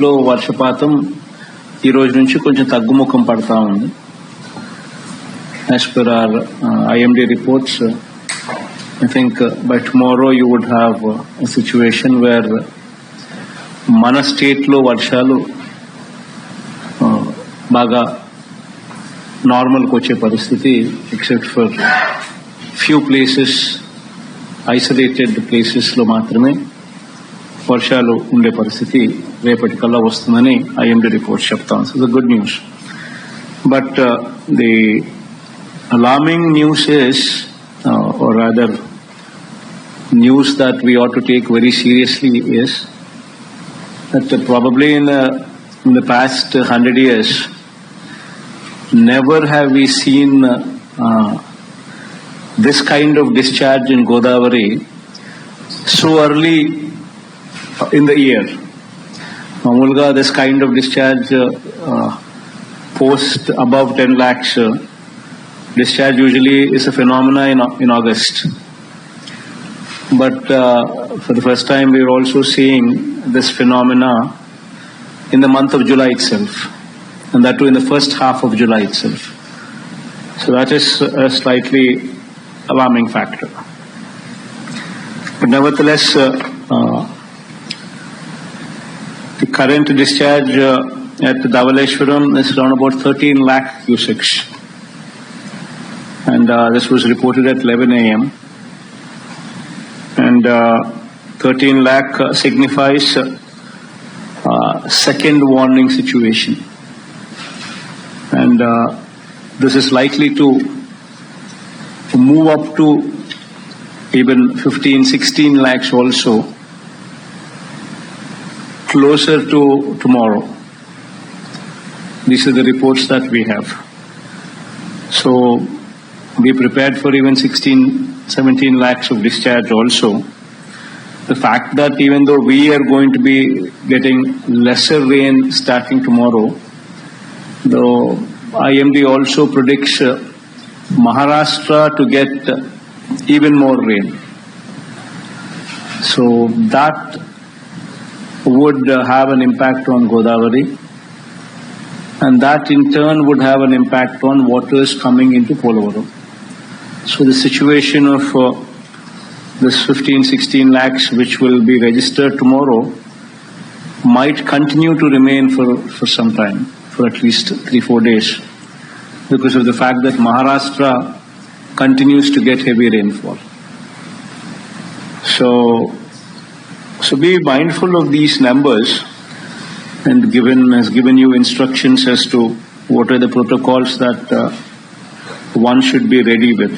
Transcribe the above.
లో వర్షపాతం ఈ రోజు నుంచి కొంచెం తగ్గుముఖం పడతా ఉంది. As per our IMD reports, I think by tomorrow you would have a situation where మన స్టేట్ లో వర్షాలు బాగా నార్మల్కి వచ్చే పరిస్థితి, except for few places, isolated ప్లేసెస్లో మాత్రమే వర్షాలు ఉండే పరిస్థితి రేపటికల్లా వస్తుందని ఐఎండీ రిపోర్ట్స్ చెప్తాం. So the good news. But the alarming news is, or rather news that we ought to take very seriously is that probably in the past 100 years, never have we seen this kind of discharge in Godavari so early in the year. Mamulga, this kind of discharge post above 10 lakhs discharge usually is a phenomena in August. But for the first time we are also seeing this phenomena in the month of July itself, and that too in the first half of July itself. So that is a slightly alarming factor. But nevertheless, the current discharge at Dhavaleshwaram is around about 13 lakh cusecs. And this was reported at 11 a.m. And 13 lakh signifies second warning situation. And this is likely to move up to even 15-16 lakhs also closer to tomorrow. These are the reports that we have. So be prepared for even 16-17 lakhs of discharge also. The fact that even though we are going to be getting lesser rain starting tomorrow, the IMD also predicts Maharashtra to get even more rain. So that would have an impact on Godavari, and that in turn would have an impact on waters coming into Polavaram. So the situation of this 15-16 lakhs which will be registered tomorrow might continue to remain for some time, for at least 3-4 days, because of the fact that Maharashtra continues to get heavy rainfall. So be mindful of these numbers, and has given you instructions as to what are the protocols that one should be ready with.